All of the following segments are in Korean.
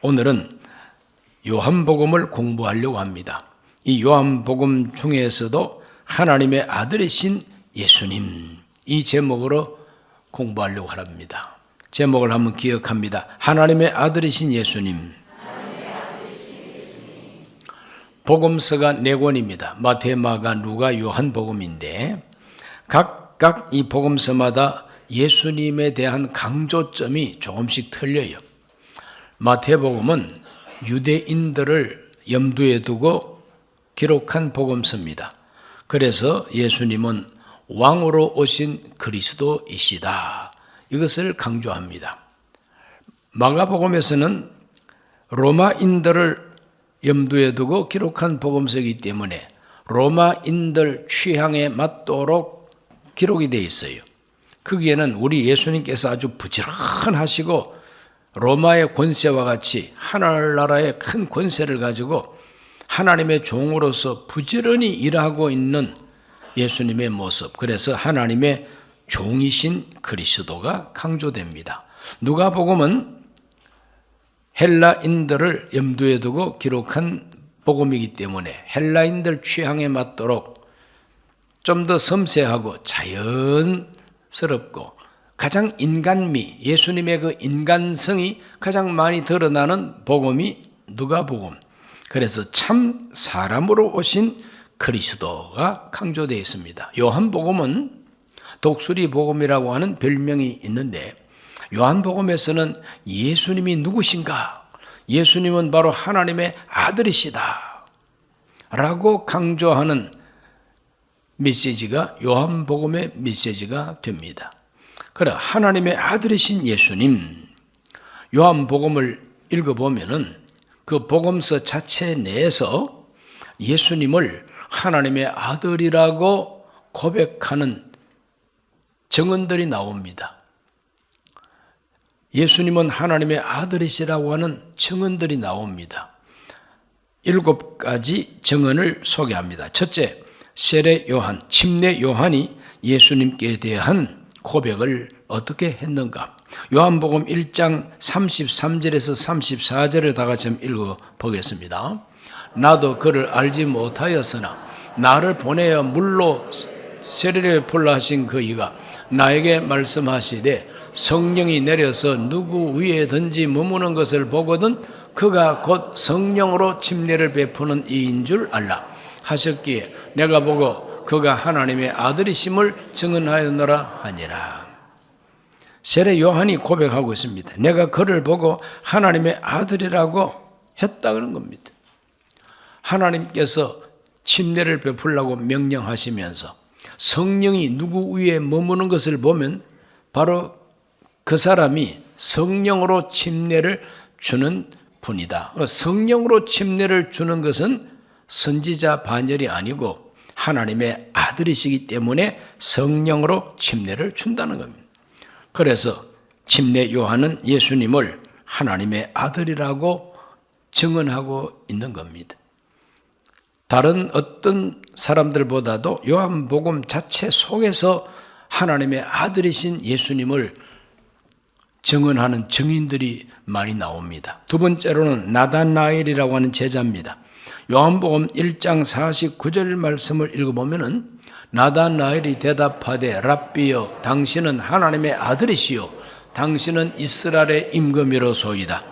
오늘은 요한복음을 공부하려고 합니다. 이 요한복음 중에서도 하나님의 아들이신 예수님, 이 제목으로 공부하려고 합니다. 제목을 한번 기억합니다. 하나님의 아들이신 예수님. 복음서가 4권입니다. 마태, 마가, 누가, 요한복음인데 각각 이 복음서마다 예수님에 대한 강조점이 조금씩 틀려요. 마태복음은 유대인들을 염두에 두고 기록한 복음서입니다. 그래서 예수님은 왕으로 오신 그리스도이시다, 이것을 강조합니다. 마가복음에서는 로마인들을 염두에 두고 기록한 복음서이기 때문에 로마인들 취향에 맞도록 기록이 되어 있어요. 거기에는 우리 예수님께서 아주 부지런하시고 로마의 권세와 같이 하늘나라의 큰 권세를 가지고 하나님의 종으로서 부지런히 일하고 있는 예수님의 모습, 그래서 하나님의 종이신 그리스도가 강조됩니다. 누가복음은 헬라인들을 염두에 두고 기록한 복음이기 때문에 헬라인들 취향에 맞도록 좀 더 섬세하고 자연스럽고 가장 인간미, 예수님의 그 인간성이 가장 많이 드러나는 복음이 누가복음. 그래서 참 사람으로 오신 그리스도가 강조되어 있습니다. 요한복음은 독수리 복음이라고 하는 별명이 있는데 요한복음에서는 예수님이 누구신가? 예수님은 바로 하나님의 아들이시다 라고 강조하는 메시지가 요한복음의 메시지가 됩니다. 그래, 하나님의 아들이신 예수님, 요한복음을 읽어보면은 그 복음서 자체 내에서 예수님을 하나님의 아들이라고 고백하는 증언들이 나옵니다. 예수님은 하나님의 아들이시라고 하는 증언들이 나옵니다. 7가지 증언을 소개합니다. 첫째, 세례 요한, 침례 요한이 예수님께 대한 고백을 어떻게 했는가? 요한복음 1장 33절에서 34절을 다 같이 읽어보겠습니다. 나도 그를 알지 못하였으나 나를 보내어 물로 세례를 풀라 하신 그 이가 나에게 말씀하시되 성령이 내려서 누구 위에든지 머무는 것을 보거든 그가 곧 성령으로 침례를 베푸는 이인 줄 알라 하셨기에 내가 보고 그가 하나님의 아들이심을 증언하였노라 하니라. 세례 요한이 고백하고 있습니다. 내가 그를 보고 하나님의 아들이라고 했다는 겁니다. 하나님께서 침례를 베풀라고 명령하시면서 성령이 누구 위에 머무는 것을 보면 바로 그 사람이 성령으로 침례를 주는 분이다. 성령으로 침례를 주는 것은 선지자 반열이 아니고 하나님의 아들이시기 때문에 성령으로 침례를 준다는 겁니다. 그래서 침례 요한은 예수님을 하나님의 아들이라고 증언하고 있는 겁니다. 다른 어떤 사람들보다도 요한복음 자체 속에서 하나님의 아들이신 예수님을 증언하는 증인들이 많이 나옵니다. 두 번째로는 나다나엘이라고 하는 제자입니다. 요한복음 1장 49절 말씀을 읽어보면은 나다나엘이 대답하되 랍비여 당신은 하나님의 아들이시요 당신은 이스라엘의 임금이로소이다.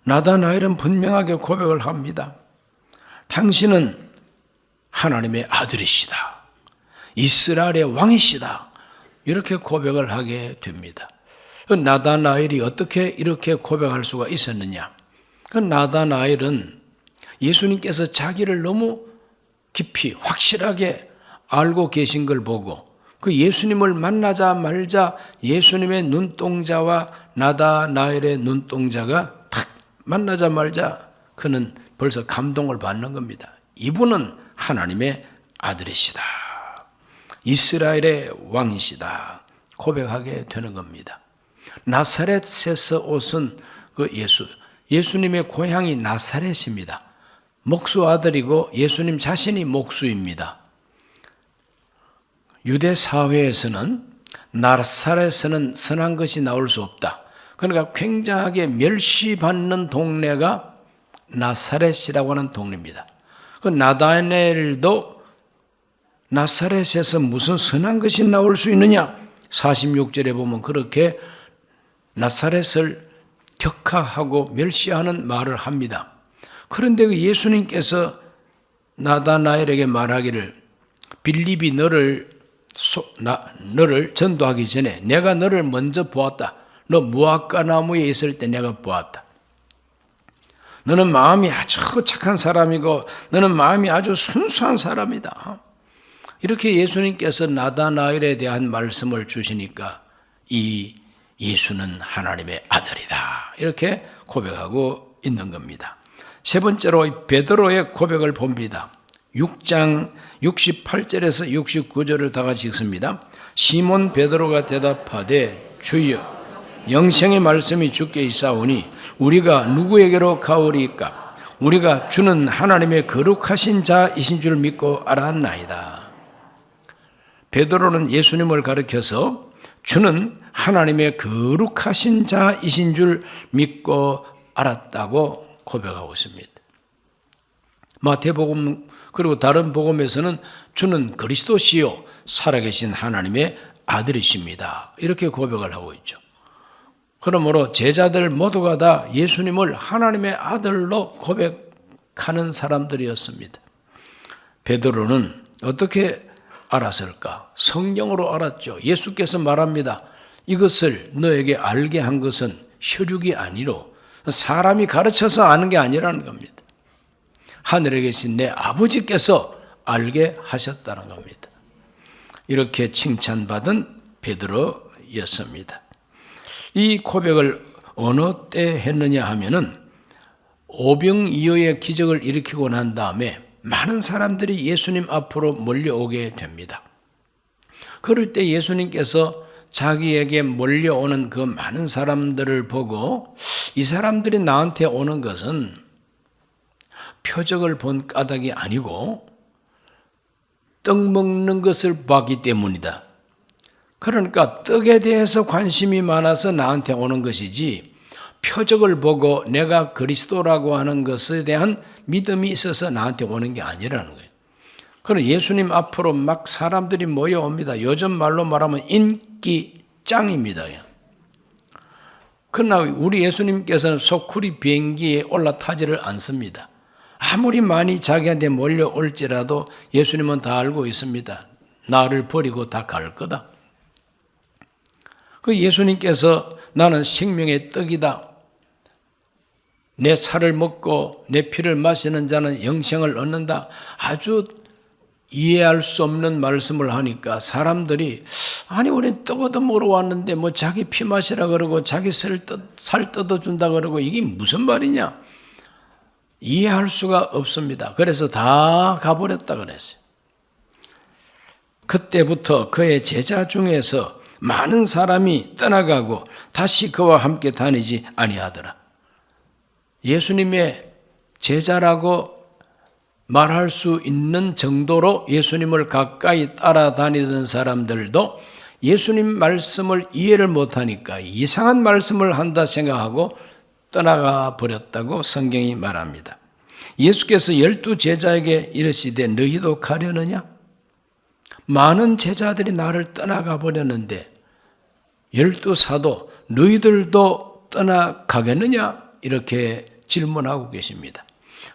나다나엘은 분명하게 고백을 합니다. 당신은 하나님의 아들이시다. 이스라엘의 왕이시다. 이렇게 고백을 하게 됩니다. 나다나엘이 어떻게 이렇게 고백할 수가 있었느냐? 나다나엘은 예수님께서 자기를 너무 깊이 확실하게 알고 계신 걸 보고 그 예수님을 만나자마자 예수님의 눈동자와 나다나엘의 눈동자가 탁 만나자마자 그는 벌써 감동을 받는 겁니다. 이분은 하나님의 아들이시다. 이스라엘의 왕이시다. 고백하게 되는 겁니다. 나사렛에서 오신 그 예수님의 고향이 나사렛입니다. 목수 아들이고 예수님 자신이 목수입니다. 유대 사회에서는 나사렛에서는 선한 것이 나올 수 없다. 그러니까 굉장하게 멸시받는 동네가 나사렛이라고 하는 동네입니다. 그 나다나엘도 나사렛에서 무슨 선한 것이 나올 수 있느냐? 46절에 보면 그렇게 나사렛을 격하하고 멸시하는 말을 합니다. 그런데 그 예수님께서 나다나엘에게 말하기를 빌립이 너를 전도하기 전에 내가 너를 먼저 보았다. 너 무화과 나무에 있을 때 내가 보았다. 너는 마음이 아주 착한 사람이고 너는 마음이 아주 순수한 사람이다. 이렇게 예수님께서 나다나엘에 대한 말씀을 주시니까 이 예수는 하나님의 아들이다. 이렇게 고백하고 있는 겁니다. 세 번째로 베드로의 고백을 봅니다. 6장 68절에서 69절을 다 같이 읽습니다. 시몬 베드로가 대답하되 주여 영생의 말씀이 주께 있사오니 우리가 누구에게로 가오리이까? 우리가 주는 하나님의 거룩하신 자이신 줄 믿고 알았나이다. 베드로는 예수님을 가리켜서 주는 하나님의 거룩하신 자이신 줄 믿고 알았다고 고백하고 있습니다. 마태복음 그리고 다른 복음에서는 주는 그리스도시요 살아계신 하나님의 아들이십니다. 이렇게 고백을 하고 있죠. 그러므로 제자들 모두가 다 예수님을 하나님의 아들로 고백하는 사람들이었습니다. 베드로는 어떻게 알았을까? 성령으로 알았죠. 예수께서 말합니다. 이것을 너에게 알게 한 것은 혈육이 아니로 사람이 가르쳐서 아는 게 아니라는 겁니다. 하늘에 계신 내 아버지께서 알게 하셨다는 겁니다. 이렇게 칭찬받은 베드로였습니다. 이 고백을 어느 때 했느냐 하면은 오병이어의 기적을 일으키고 난 다음에 많은 사람들이 예수님 앞으로 몰려오게 됩니다. 그럴 때 예수님께서 자기에게 몰려오는 그 많은 사람들을 보고 이 사람들이 나한테 오는 것은 표적을 본 까닭이 아니고 떡 먹는 것을 봤기 때문이다. 그러니까 떡에 대해서 관심이 많아서 나한테 오는 것이지 표적을 보고 내가 그리스도라고 하는 것에 대한 믿음이 있어서 나한테 오는 게 아니라는 거예요. 그럼 예수님 앞으로 막 사람들이 모여옵니다. 요즘 말로 말하면 인기짱입니다. 그러나 우리 예수님께서는 소쿠리 비행기에 올라타지를 않습니다. 아무리 많이 자기한테 몰려올지라도 예수님은 다 알고 있습니다. 나를 버리고 다 갈 거다. 그 예수님께서 나는 생명의 떡이다. 내 살을 먹고 내 피를 마시는 자는 영생을 얻는다. 아주 이해할 수 없는 말씀을 하니까 사람들이 아니 우리 떡 얻어 먹으러 왔는데 뭐 자기 피 마시라 그러고 자기 살 뜯어준다 그러고 이게 무슨 말이냐. 이해할 수가 없습니다. 그래서 다 가버렸다 그랬어요. 그때부터 그의 제자 중에서 많은 사람이 떠나가고 다시 그와 함께 다니지 아니하더라. 예수님의 제자라고 말할 수 있는 정도로 예수님을 가까이 따라다니던 사람들도 예수님 말씀을 이해를 못하니까 이상한 말씀을 한다 생각하고 떠나가 버렸다고 성경이 말합니다. 예수께서 12 제자에게 이르시되 너희도 가려느냐? 많은 제자들이 나를 떠나가 버렸는데 12 사도 너희들도 떠나가겠느냐? 이렇게 질문하고 계십니다.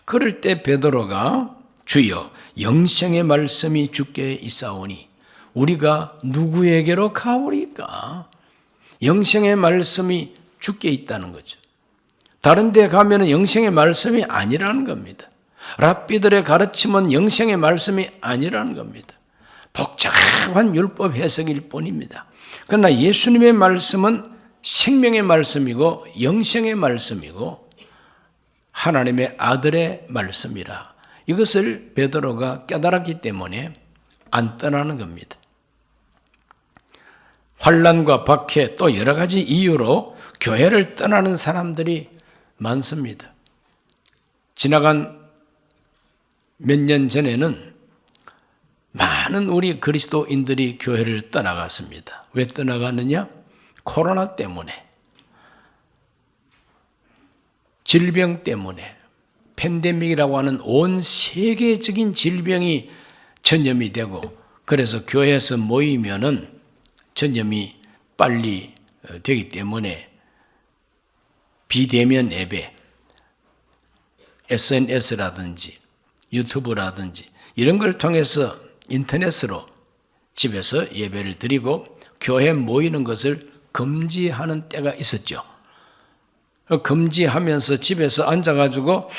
그럴 때 베드로가 주여 영생의 말씀이 주께 있사오니 우리가 누구에게로 가오리까? 영생의 말씀이 주께 있다는 거죠. 다른 데 가면 영생의 말씀이 아니라는 겁니다. 랍비들의 가르침은 영생의 말씀이 아니라는 겁니다. 복잡한 율법 해석일 뿐입니다. 그러나 예수님의 말씀은 생명의 말씀이고 영생의 말씀이고 하나님의 아들의 말씀이라. 이것을 베드로가 깨달았기 때문에 안 떠나는 겁니다. 환난과 박해 또 여러 가지 이유로 교회를 떠나는 사람들이 많습니다. 지나간 몇 년 전에는 많은 우리 그리스도인들이 교회를 떠나갔습니다. 왜 떠나갔느냐? 코로나 때문에. 질병 때문에 팬데믹이라고 하는 온 세계적인 질병이 전염이 되고 그래서 교회에서 모이면은 전염이 빨리 되기 때문에 비대면 예배, SNS라든지 유튜브라든지 이런 걸 통해서 인터넷으로 집에서 예배를 드리고 교회에 모이는 것을 금지하는 때가 있었죠. 금지하면서 집에서 앉아가지고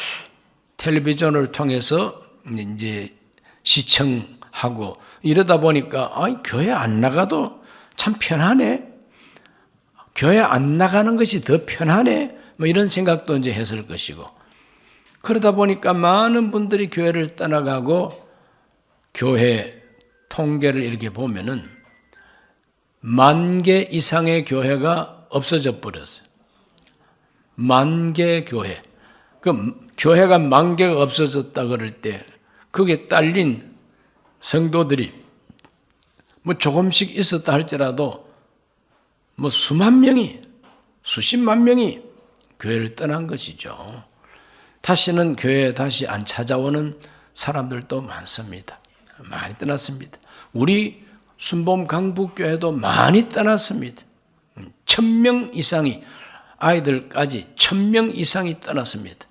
텔레비전을 통해서 이제 시청하고 이러다 보니까 교회 안 나가도 참 편하네. 교회 안 나가는 것이 더 편하네. 뭐 이런 생각도 이제 했을 것이고 그러다 보니까 많은 분들이 교회를 떠나가고 교회 통계를 이렇게 보면은 10,000개 이상의 교회가 없어져 버렸어요. 10,000개 교회. 그 교회가 10,000개가 없어졌다 그럴 때 거기에 딸린 성도들이 뭐 조금씩 있었다 할지라도 뭐 수만 명이, 수십만 명이 교회를 떠난 것이죠. 다시는 교회에 다시 안 찾아오는 사람들도 많습니다. 많이 떠났습니다. 우리 순복음 강북교회도 많이 떠났습니다. 1,000명 이상이, 아이들까지 1,000명 이상이 떠났습니다.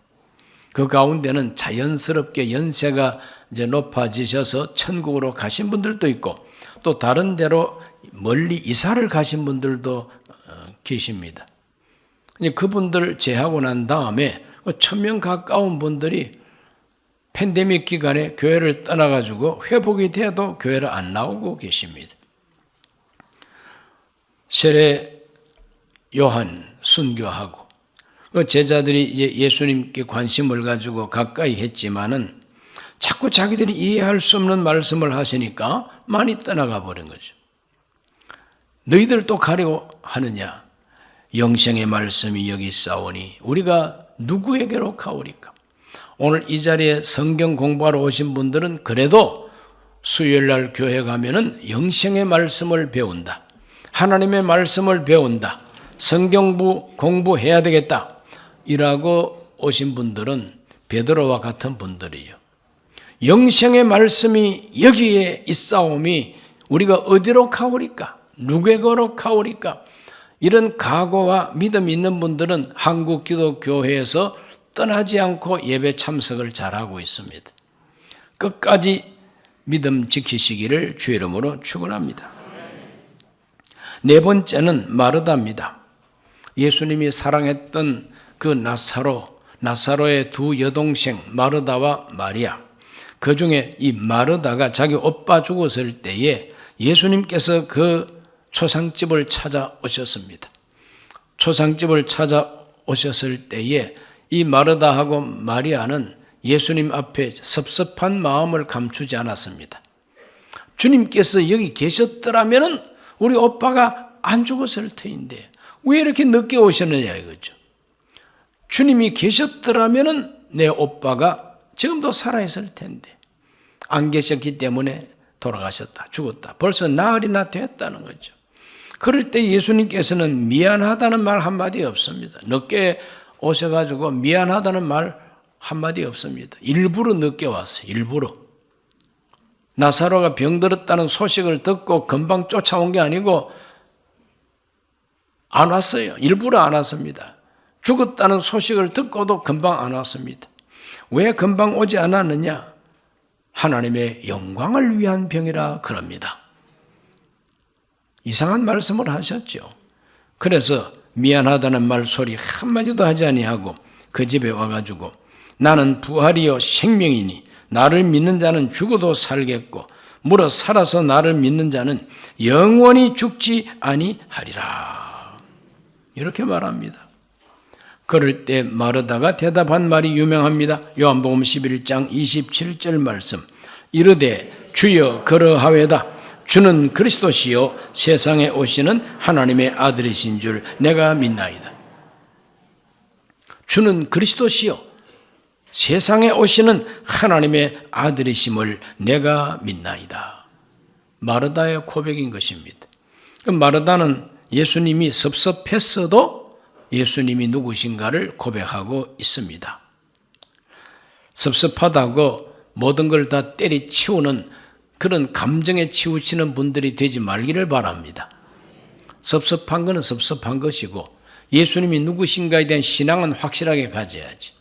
그 가운데는 자연스럽게 연세가 이제 높아지셔서 천국으로 가신 분들도 있고 또 다른 데로 멀리 이사를 가신 분들도 계십니다. 이제 그분들 제하고 난 다음에 1,000명 가까운 분들이 팬데믹 기간에 교회를 떠나가지고 회복이 돼도 교회를 안 나오고 계십니다. 세례 요한 순교하고 제자들이 이제 예수님께 관심을 가지고 가까이 했지만은 자꾸 자기들이 이해할 수 없는 말씀을 하시니까 많이 떠나가 버린 거죠. 너희들 또 가려고 하느냐? 영생의 말씀이 여기 있사오니 우리가 누구에게로 가오리까? 오늘 이 자리에 성경 공부하러 오신 분들은 그래도 수요일날 교회 가면은 영생의 말씀을 배운다. 하나님의 말씀을 배운다. 성경 공부해야 되겠다. 이라고 오신 분들은 베드로와 같은 분들이요. 영생의 말씀이 여기에 있사오니 우리가 어디로 가오리까? 누구에게로 가오리까? 이런 각오와 믿음이 있는 분들은 한국기독교회에서 떠나지 않고 예배 참석을 잘하고 있습니다. 끝까지 믿음 지키시기를 주의 이름으로 축원합니다. 네 번째는 마르다입니다. 예수님이 사랑했던 그 나사로의 두 여동생 마르다와 마리아, 그 중에 이 마르다가 자기 오빠 죽었을 때에 예수님께서 그 초상집을 찾아오셨습니다. 초상집을 찾아오셨을 때에 이 마르다하고 마리아는 예수님 앞에 섭섭한 마음을 감추지 않았습니다. 주님께서 여기 계셨더라면 우리 오빠가 안 죽었을 터인데 왜 이렇게 늦게 오셨느냐 이거죠. 주님이 계셨더라면 내 오빠가 지금도 살아있을 텐데 안 계셨기 때문에 돌아가셨다, 죽었다. 벌써 나흘이나 됐다는 거죠. 그럴 때 예수님께서는 미안하다는 말 한마디 없습니다. 늦게 오셔가지고 미안하다는 말 한마디 없습니다. 일부러 늦게 왔어요. 일부러. 나사로가 병들었다는 소식을 듣고 금방 쫓아온 게 아니고 안 왔어요. 일부러 안 왔습니다. 죽었다는 소식을 듣고도 금방 안 왔습니다. 왜 금방 오지 않았느냐? 하나님의 영광을 위한 병이라 그럽니다. 이상한 말씀을 하셨죠. 그래서 미안하다는 말 소리 한마디도 하지 아니하고 그 집에 와가지고 나는 부활이요 생명이니 나를 믿는 자는 죽어도 살겠고 물어 살아서 나를 믿는 자는 영원히 죽지 아니하리라. 이렇게 말합니다. 그럴 때 마르다가 대답한 말이 유명합니다. 요한복음 11장 27절 말씀. 이르되 주여 그러하외다. 주는 그리스도시요 세상에 오시는 하나님의 아들이신 줄 내가 믿나이다. 주는 그리스도시요 세상에 오시는 하나님의 아들이심을 내가 믿나이다. 마르다의 고백인 것입니다. 마르다는 예수님이 섭섭했어도 예수님이 누구신가를 고백하고 있습니다. 섭섭하다고 모든 걸 다 때리치우는 그런 감정에 치우치는 분들이 되지 말기를 바랍니다. 섭섭한 것은 섭섭한 것이고 예수님이 누구신가에 대한 신앙은 확실하게 가져야지.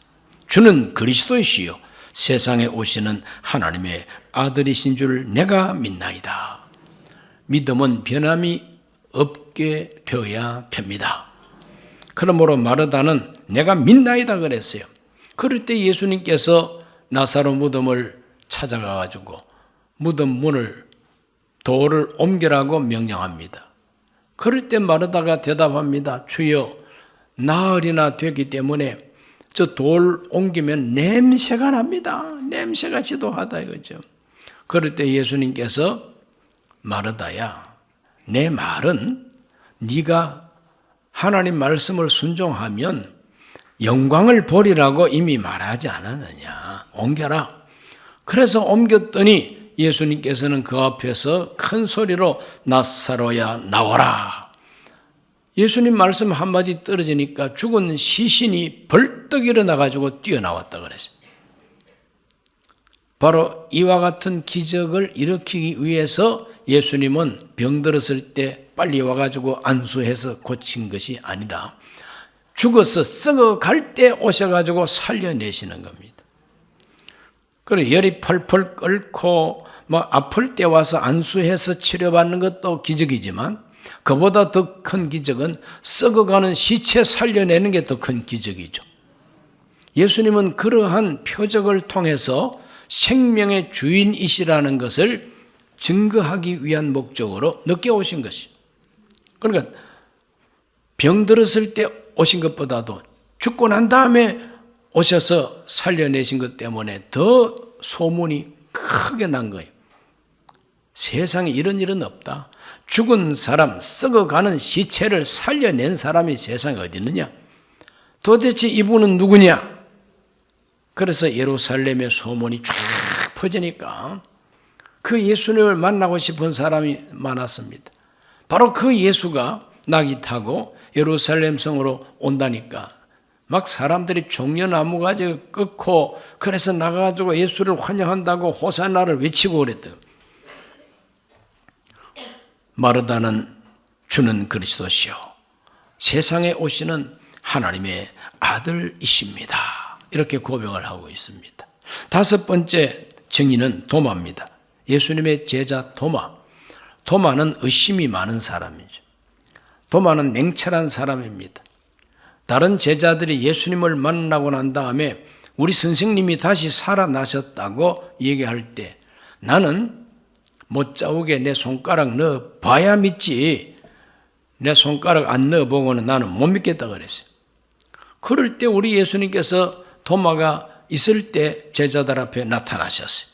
주는 그리스도이시요 세상에 오시는 하나님의 아들이신 줄 내가 믿나이다. 믿음은 변함이 없게 되어야 됩니다. 그러므로 마르다는 내가 믿나이다 그랬어요. 그럴 때 예수님께서 나사로 무덤을 찾아가가지고 무덤 문을 돌을 옮기라고 명령합니다. 그럴 때 마르다가 대답합니다. 주여 나흘이나 되기 때문에 저 돌 옮기면 냄새가 납니다. 냄새가 지독하다 이거죠. 그럴 때 예수님께서 마르다야 내 말은 네가 하나님 말씀을 순종하면 영광을 보리라고 이미 말하지 않았느냐. 옮겨라. 그래서 옮겼더니 예수님께서는 그 앞에서 큰 소리로 나사로야 나와라. 예수님 말씀 한마디 떨어지니까 죽은 시신이 벌떡 일어나가지고 뛰어나왔다 그랬어요. 바로 이와 같은 기적을 일으키기 위해서 예수님은 병들었을 때 빨리 와가지고 안수해서 고친 것이 아니다. 죽어서 썩어갈 때 오셔가지고 살려내시는 겁니다. 그리고 열이 펄펄 끓고 아플 때 와서 안수해서 치료받는 것도 기적이지만 그보다 더 큰 기적은 썩어가는 시체 살려내는 게 더 큰 기적이죠. 예수님은 그러한 표적을 통해서 생명의 주인이시라는 것을 증거하기 위한 목적으로 늦게 오신 것이죠. 그러니까 병들었을 때 오신 것보다도 죽고 난 다음에 오셔서 살려내신 것 때문에 더 소문이 크게 난 거예요. 세상에 이런 일은 없다. 죽은 사람, 썩어가는 시체를 살려낸 사람이 세상에 어디 있느냐? 도대체 이분은 누구냐? 그래서 예루살렘의 소문이 쫙 퍼지니까 그 예수님을 만나고 싶은 사람이 많았습니다. 바로 그 예수가 낙이 타고 예루살렘 성으로 온다니까 막 사람들이 종려나무 가지를 끊고 그래서 나가가지고 예수를 환영한다고 호산나를 외치고 그랬대요. 마르다는 주는 그리스도시요 세상에 오시는 하나님의 아들이십니다. 이렇게 고백을 하고 있습니다. 다섯 번째 증인은 도마입니다. 예수님의 제자 도마. 도마는 의심이 많은 사람이죠. 도마는 냉철한 사람입니다. 다른 제자들이 예수님을 만나고 난 다음에 우리 선생님이 다시 살아나셨다고 얘기할 때 나는 못자국에 내 손가락 넣어 봐야 믿지 내 손가락 안 넣어 보고는 나는 못 믿겠다 그랬어요. 그럴 때 우리 예수님께서 도마가 있을 때 제자들 앞에 나타나셨어요.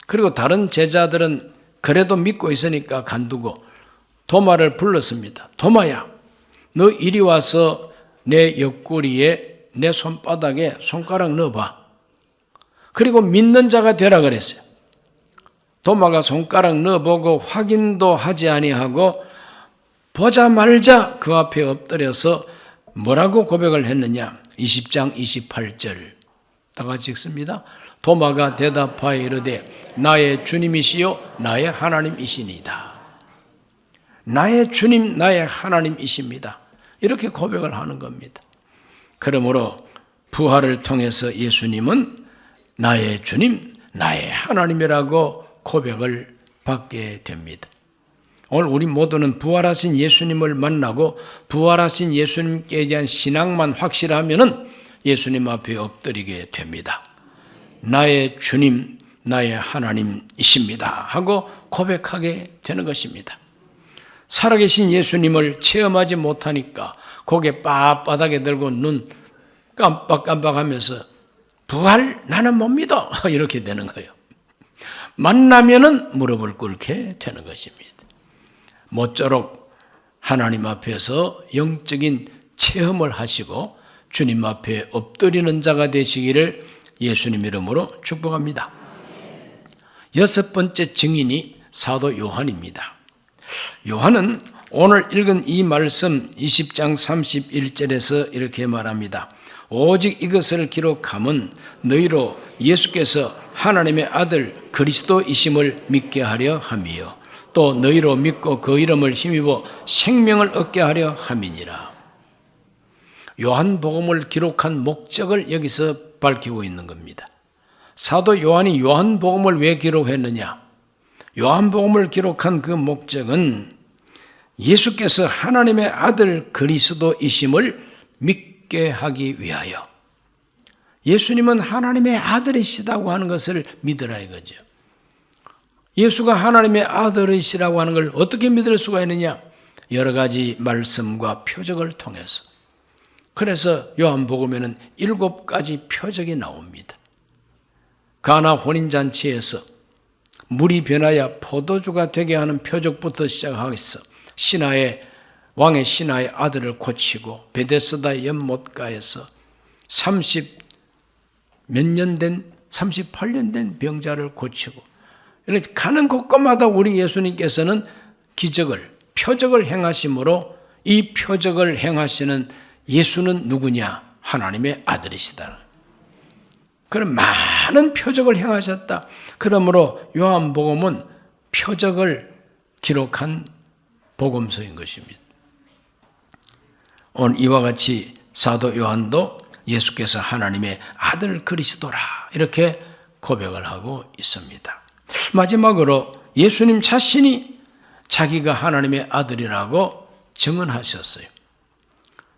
그리고 다른 제자들은 그래도 믿고 있으니까 간두고 도마를 불렀습니다. 도마야, 너 이리 와서 내 옆구리에 내 손바닥에 손가락 넣어봐. 그리고 믿는 자가 되라 그랬어요. 도마가 손가락 넣어보고 확인도 하지 아니하고 보자말자 그 앞에 엎드려서 뭐라고 고백을 했느냐? 20장 28절 다 같이 읽습니다. 도마가 대답하여 이르되 나의 주님이시요 나의 하나님이시니이다. 나의 주님 나의 하나님이십니다. 이렇게 고백을 하는 겁니다. 그러므로 부활을 통해서 예수님은 나의 주님 나의 하나님이라고 고백을 받게 됩니다. 오늘 우리 모두는 부활하신 예수님을 만나고 부활하신 예수님께 대한 신앙만 확실하면은 예수님 앞에 엎드리게 됩니다. 나의 주님, 나의 하나님이십니다 하고 고백하게 되는 것입니다. 살아계신 예수님을 체험하지 못하니까 고개 빳빳하게 들고 눈 깜빡깜빡하면서 부활 나는 못 믿어 이렇게 되는 거예요. 만나면은 무릎을 꿇게 되는 것입니다. 모쪼록 하나님 앞에서 영적인 체험을 하시고 주님 앞에 엎드리는 자가 되시기를 예수님 이름으로 축복합니다. 여섯 번째 증인이 사도 요한입니다. 요한은 오늘 읽은 이 말씀 20장 31절에서 이렇게 말합니다. 오직 이것을 기록함은 너희로 예수께서 하나님의 아들 그리스도이심을 믿게 하려 함이요 또 너희로 믿고 그 이름을 힘입어 생명을 얻게 하려 함이니라. 요한복음을 기록한 목적을 여기서 밝히고 있는 겁니다. 사도 요한이 요한복음을 왜 기록했느냐? 요한복음을 기록한 그 목적은 예수께서 하나님의 아들 그리스도이심을 믿게 하기 위하여, 예수님은 하나님의 아들이시다고 하는 것을 믿으라 이거죠. 예수가 하나님의 아들이시라고 하는 걸 어떻게 믿을 수가 있느냐? 여러 가지 말씀과 표적을 통해서. 그래서 요한복음에는 7가지 표적이 나옵니다. 가나 혼인잔치에서 물이 변하여 포도주가 되게 하는 표적부터 시작하겠어. 왕의 신하의 아들을 고치고 베데스다 연못가에서 38년 된 병자를 고치고, 이렇게 가는 곳곳마다 우리 예수님께서는 기적을, 표적을 행하심으로 이 표적을 행하시는 예수는 누구냐? 하나님의 아들이시다. 그런 많은 표적을 행하셨다. 그러므로 요한복음은 표적을 기록한 복음서인 것입니다. 오늘 이와 같이 사도 요한도 예수께서 하나님의 아들 그리스도라 이렇게 고백을 하고 있습니다. 마지막으로 예수님 자신이 자기가 하나님의 아들이라고 증언하셨어요.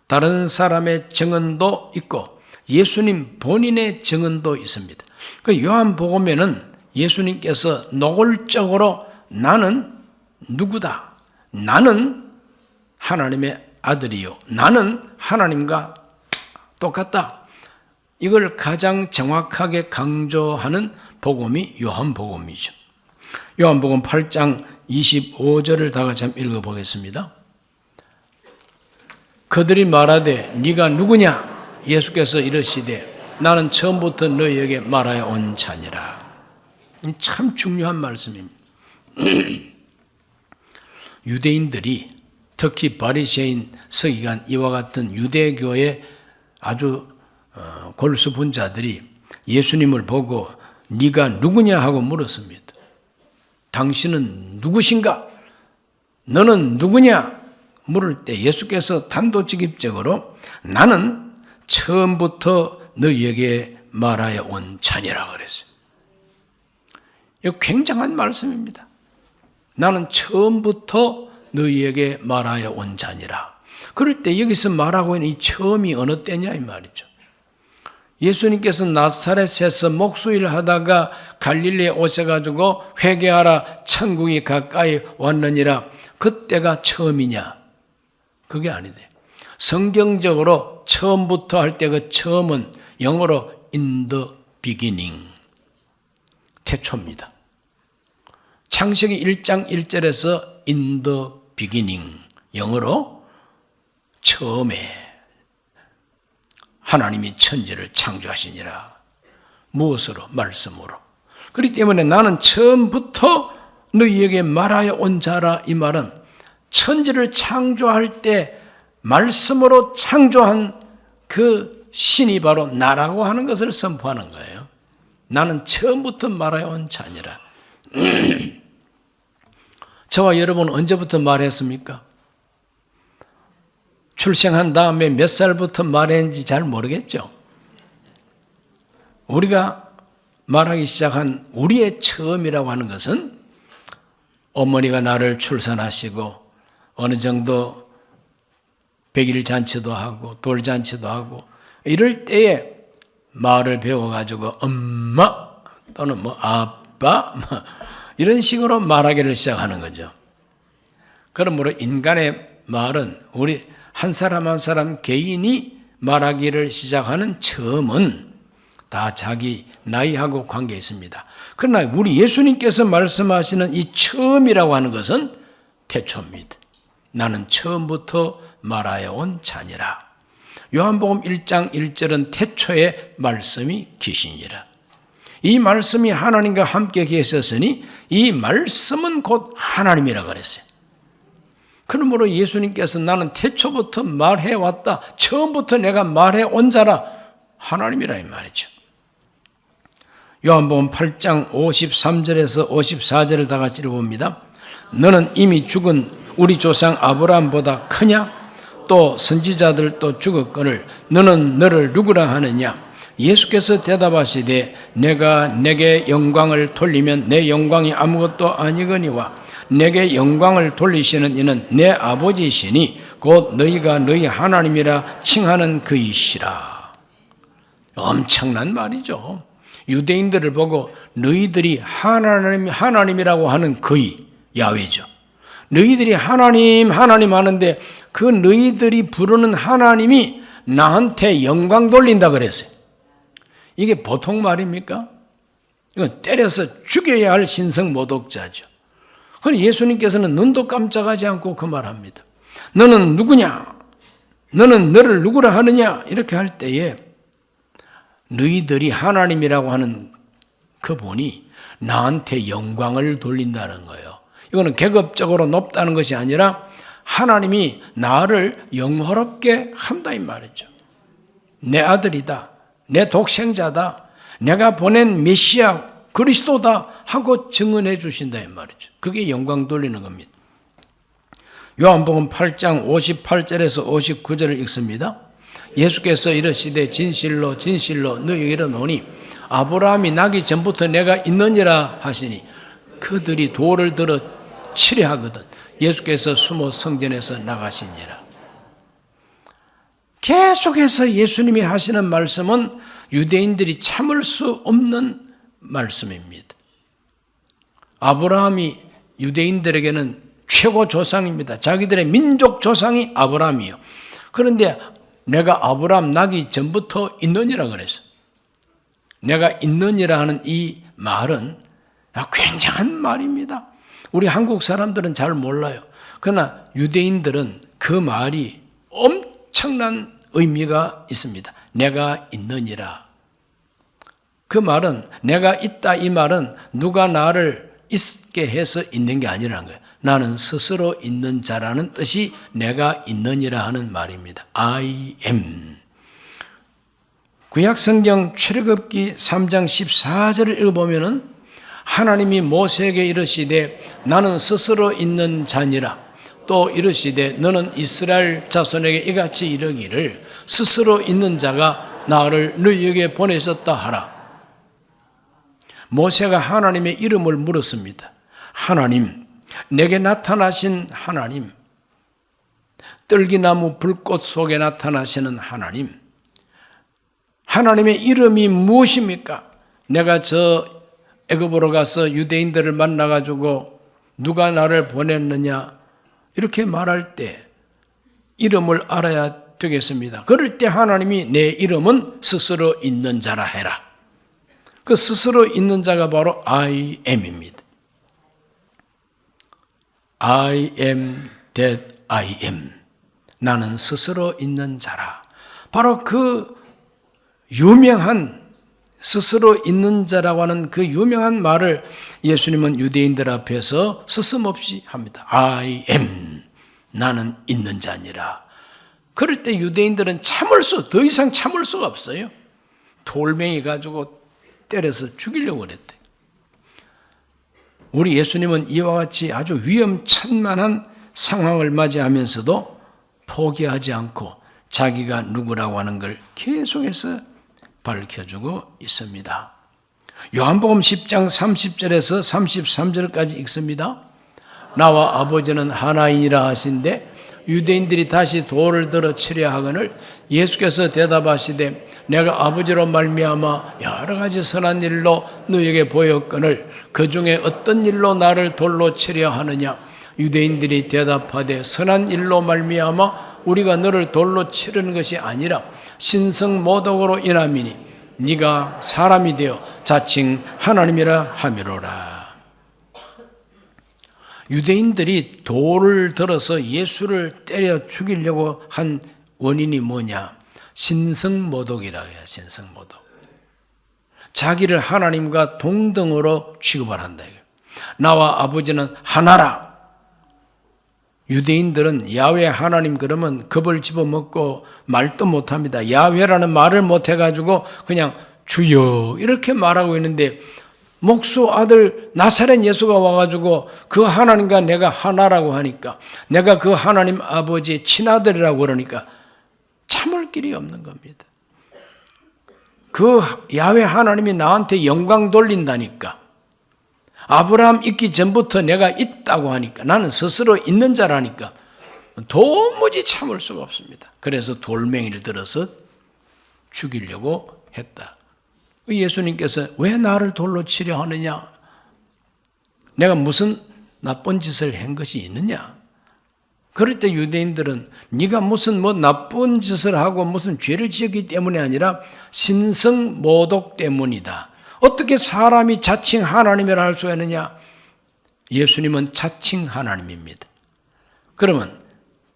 다른 사람의 증언도 있고 예수님 본인의 증언도 있습니다. 그 요한복음에는 예수님께서 노골적으로 나는 누구다, 나는 하나님의 아들이요, 나는 하나님과 똑같다, 이걸 가장 정확하게 강조하는 복음이 요한복음이죠. 요한복음 8장 25절을 다 같이 한번 읽어보겠습니다. 그들이 말하되 네가 누구냐? 예수께서 이르시되 나는 처음부터 너희에게 말하여 온 자니라. 참 중요한 말씀입니다. 유대인들이, 특히 바리새인, 서기관 이와 같은 유대교의 아주 골수분자들이 예수님을 보고 네가 누구냐 하고 물었습니다. 당신은 누구신가? 너는 누구냐? 물을 때 예수께서 단도직입적으로 나는 처음부터 너희에게 말하여 온 자니라 그랬어요. 이거 굉장한 말씀입니다. 나는 처음부터 너희에게 말하여 온 자니라. 그럴 때 여기서 말하고 있는 이 처음이 어느 때냐 이 말이죠. 예수님께서 나사렛에서 목수일을 하다가 갈릴리에 오셔가지고 회개하라 천국이 가까이 왔느니라, 그때가 처음이냐? 그게 아니대. 성경적으로 처음부터 할 때 그 처음은 영어로 in the beginning, 태초입니다. 창세기 1장 1절에서 in the beginning, 영어로 처음에 하나님이 천지를 창조하시니라. 무엇으로? 말씀으로. 그렇기 때문에 나는 처음부터 너희에게 말하여 온 자라, 이 말은 천지를 창조할 때 말씀으로 창조한 그 신이 바로 나라고 하는 것을 선포하는 거예요. 나는 처음부터 말하여 온 자니라. 저와 여러분은 언제부터 말했습니까? 출생한 다음에 몇 살부터 말했는지 잘 모르겠죠. 우리가 말하기 시작한 우리의 처음이라고 하는 것은 어머니가 나를 출산하시고 어느 정도 100일 잔치도 하고 돌잔치도 하고 이럴 때에 말을 배워가지고 엄마 또는 뭐 아빠 이런 식으로 말하기를 시작하는 거죠. 그러므로 인간의 말은 우리 한 사람 한 사람 개인이 말하기를 시작하는 처음은 다 자기 나이하고 관계 있습니다. 그러나 우리 예수님께서 말씀하시는 이 처음이라고 하는 것은 태초입니다. 나는 처음부터 말하여 온 자니라. 요한복음 1장 1절은 태초의 말씀이 계시니라. 이 말씀이 하나님과 함께 계셨으니 이 말씀은 곧 하나님이라 그랬어요. 그러므로 예수님께서 나는 태초부터 말해왔다, 처음부터 내가 말해온 자라, 하나님이라 이 말이죠. 요한복음 8장 53절에서 54절을 다 같이 읽어봅니다. 너는 이미 죽은 우리 조상 아브라함보다 크냐? 또 선지자들도 죽었거늘 너는 너를 누구라 하느냐? 예수께서 대답하시되 내가 내게 영광을 돌리면 내 영광이 아무것도 아니거니와 내게 영광을 돌리시는 이는 내 아버지시니 곧 너희가 너희 하나님이라 칭하는 그이시라. 엄청난 말이죠. 유대인들을 보고 너희들이 하나님이라고 하는 그이 야훼죠. 너희들이 하나님 하는데 그 너희들이 부르는 하나님이 나한테 영광 돌린다 그랬어요. 이게 보통 말입니까? 이건 때려서 죽여야 할 신성모독자죠. 그럼 예수님께서는 눈도 깜짝하지 않고 그 말합니다. 너는 누구냐? 너는 너를 누구라 하느냐? 이렇게 할 때에 너희들이 하나님이라고 하는 그분이 나한테 영광을 돌린다는 거예요. 이거는 계급적으로 높다는 것이 아니라 하나님이 나를 영화롭게 한다 이 말이죠. 내 아들이다. 내 독생자다. 내가 보낸 메시아 그리스도다 하고 증언해 주신다 이 말이죠. 그게 영광 돌리는 겁니다. 요한복음 8장 58절에서 59절을 읽습니다. 예수께서 이르시되 진실로 진실로 너희에게 이르노니 아브라함이 나기 전부터 내가 있느니라 하시니 그들이 돌을 들어 치려 하거든 예수께서 숨어 성전에서 나가시니라. 계속해서 예수님이 하시는 말씀은 유대인들이 참을 수 없는 말씀입니다. 아브라함이 유대인들에게는 최고 조상입니다. 자기들의 민족 조상이 아브라함이요. 그런데 내가 아브라함 나기 전부터 있느니라 그랬어. 내가 있느니라 하는 이 말은 굉장한 말입니다. 우리 한국 사람들은 잘 몰라요. 그러나 유대인들은 그 말이 엄청난 의미가 있습니다. 내가 있느니라. 그 말은 내가 있다 이 말은 누가 나를 있게 해서 있는 게 아니라는 거예요. 나는 스스로 있는 자라는 뜻이 내가 있느니라 하는 말입니다. I am. 구약성경 출애굽기 3장 14절을 읽어보면 하나님이 모세에게 이르시되 나는 스스로 있는 자니라. 또 이르시되 너는 이스라엘 자손에게 이같이 이르기를 스스로 있는 자가 나를 너희에게 보내셨다 하라. 모세가 하나님의 이름을 물었습니다. 하나님, 내게 나타나신 하나님, 떨기나무 불꽃 속에 나타나시는 하나님, 하나님의 이름이 무엇입니까? 내가 저 애굽으로 가서 유대인들을 만나가지고 누가 나를 보냈느냐 이렇게 말할 때 이름을 알아야 되겠습니다. 그럴 때 하나님이 내 이름은 스스로 있는 자라 해라. 그 스스로 있는 자가 바로 I am입니다. I am that I am. 나는 스스로 있는 자라. 바로 그 유명한 스스로 있는 자라고 하는 그 유명한 말을 예수님은 유대인들 앞에서 스스럼없이 합니다. I am. 나는 있는 자니라. 그럴 때 유대인들은 더 이상 참을 수가 없어요. 돌멩이 가지고 때려서 죽이려고 그랬대. 우리 예수님은 이와 같이 아주 위험천만한 상황을 맞이하면서도 포기하지 않고 자기가 누구라고 하는 걸 계속해서 밝혀주고 있습니다. 요한복음 10장 30절에서 33절까지 읽습니다. 나와 아버지는 하나이니라 하신데 유대인들이 다시 돌을 들어 치려 하거늘 예수께서 대답하시되 내가 아버지로 말미암아 여러 가지 선한 일로 너에게 보였거늘 그 중에 어떤 일로 나를 돌로 치려 하느냐. 유대인들이 대답하되 선한 일로 말미암아 우리가 너를 돌로 치르는 것이 아니라 신성모독으로 인함이니 네가 사람이 되어 자칭 하나님이라 하미로라. 유대인들이 돌을 들어서 예수를 때려 죽이려고 한 원인이 뭐냐? 신성모독이라고 해요. 신성모독. 자기를 하나님과 동등으로 취급을 한다. 나와 아버지는 하나라. 유대인들은 야훼 하나님 그러면 겁을 집어먹고 말도 못합니다. 야훼라는 말을 못해가지고 그냥 주여 이렇게 말하고 있는데, 목수 아들 나사렛 예수가 와가지고 그 하나님과 내가 하나라고 하니까, 내가 그 하나님 아버지의 친아들이라고 그러니까 참을 길이 없는 겁니다. 그 야훼 하나님이 나한테 영광 돌린다니까, 아브라함 있기 전부터 내가 있다고 하니까, 나는 스스로 있는 자라니까 도무지 참을 수가 없습니다. 그래서 돌멩이를 들어서 죽이려고 했다. 예수님께서 왜 나를 돌로 치려 하느냐? 내가 무슨 나쁜 짓을 한 것이 있느냐? 그럴 때 유대인들은 네가 무슨 나쁜 짓을 하고 무슨 죄를 지었기 때문이 아니라 신성모독 때문이다. 어떻게 사람이 자칭 하나님이라 할 수 있느냐? 예수님은 자칭 하나님입니다. 그러면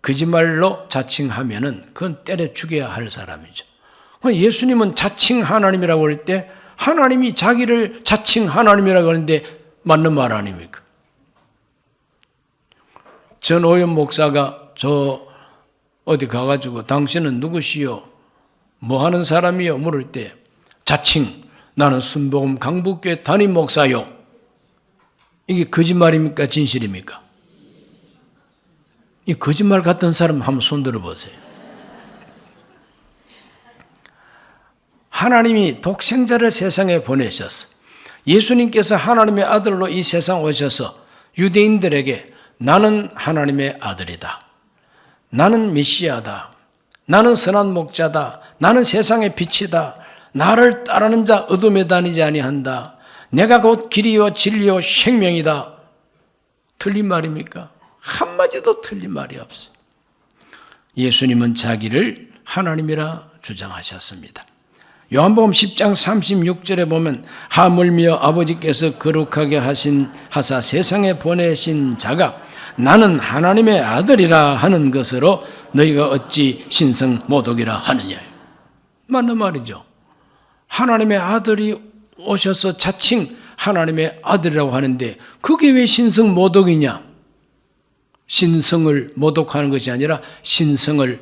거짓말로 자칭하면은 그건 때려 죽여야 할 사람이죠. 예수님은 자칭 하나님이라고 할 때 하나님이 자기를 자칭 하나님이라고 하는데 맞는 말 아닙니까? 전오연 목사가 저 어디 가가지고 당신은 누구시요? 뭐 하는 사람이요? 물을 때 자칭 나는 순복음 강북교회 담임 목사요. 이게 거짓말입니까? 진실입니까? 이 거짓말 같은 사람 한번 손 들어보세요. 하나님이 독생자를 세상에 보내셨어. 예수님께서 하나님의 아들로 이 세상 오셔서 유대인들에게 나는 하나님의 아들이다, 나는 메시아다, 나는 선한 목자다, 나는 세상의 빛이다, 나를 따르는 자 어둠에 다니지 아니한다, 내가 곧 길이요 진리요 생명이다. 틀린 말입니까? 한마디도 틀린 말이 없어요. 예수님은 자기를 하나님이라 주장하셨습니다. 요한복음 10장 36절에 보면 하물며 아버지께서 거룩하게 하사 세상에 보내신 자가 나는 하나님의 아들이라 하는 것으로 너희가 어찌 신성모독이라 하느냐. 맞는 말이죠. 하나님의 아들이 오셔서 자칭 하나님의 아들이라고 하는데 그게 왜 신성모독이냐? 신성을 모독하는 것이 아니라 신성을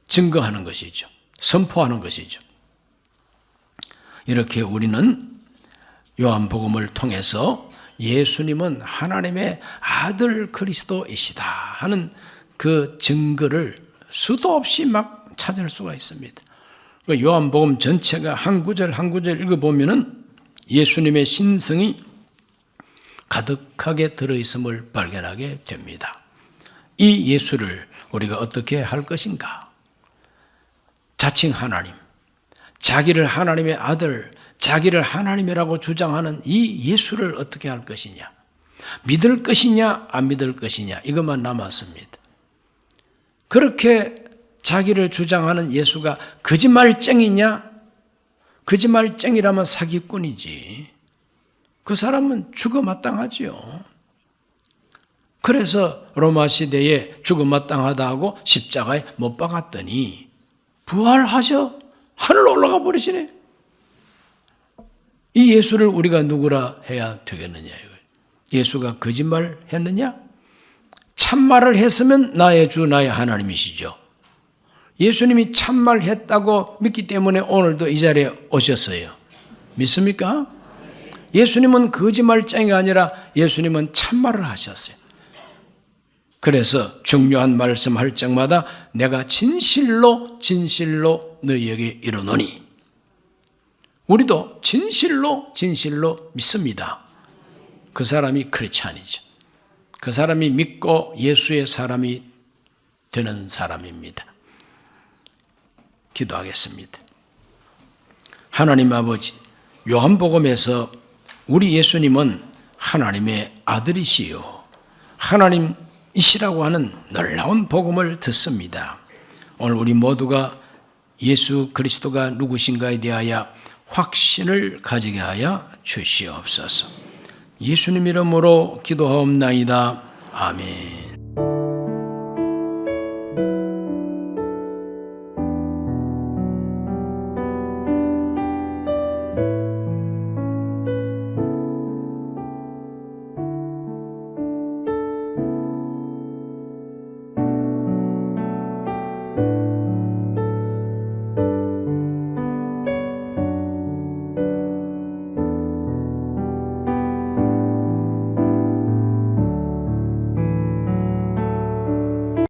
증거하는 것이죠. 선포하는 것이죠. 이렇게 우리는 요한복음을 통해서 예수님은 하나님의 아들 그리스도이시다 하는 그 증거를 수도 없이 막 찾을 수가 있습니다. 요한복음 전체가 한 구절 한 구절 읽어보면은 예수님의 신성이 가득하게 들어있음을 발견하게 됩니다. 이 예수를 우리가 어떻게 할 것인가? 자칭 하나님, 자기를 하나님의 아들, 자기를 하나님이라고 주장하는 이 예수를 어떻게 할 것이냐? 믿을 것이냐, 안 믿을 것이냐, 이것만 남았습니다. 그렇게 자기를 주장하는 예수가 거짓말쟁이냐? 거짓말쟁이라면 사기꾼이지. 그 사람은 죽어 마땅하지요. 그래서 로마 시대에 죽어 마땅하다 하고 십자가에 못 박았더니 부활하셔 하늘로 올라가 버리시네. 이 예수를 우리가 누구라 해야 되겠느냐? 예수가 거짓말 했느냐? 참말을 했으면 나의 주 나의 하나님이시죠. 예수님이 참말 했다고 믿기 때문에 오늘도 이 자리에 오셨어요. 믿습니까? 예수님은 거짓말쟁이가 아니라 예수님은 참말을 하셨어요. 그래서 중요한 말씀할 적마다 내가 진실로 진실로 너희에게 이르노니, 우리도 진실로 진실로 믿습니다. 그 사람이 크리스찬이죠. 그 사람이 믿고 예수의 사람이 되는 사람입니다. 기도하겠습니다. 하나님 아버지, 요한복음에서 우리 예수님은 하나님의 아들이시요 하나님이시라고 하는 놀라운 복음을 듣습니다. 오늘 우리 모두가 예수 그리스도가 누구신가에 대하여 확신을 가지게 하여 주시옵소서. 예수님 이름으로 기도하옵나이다. 아멘.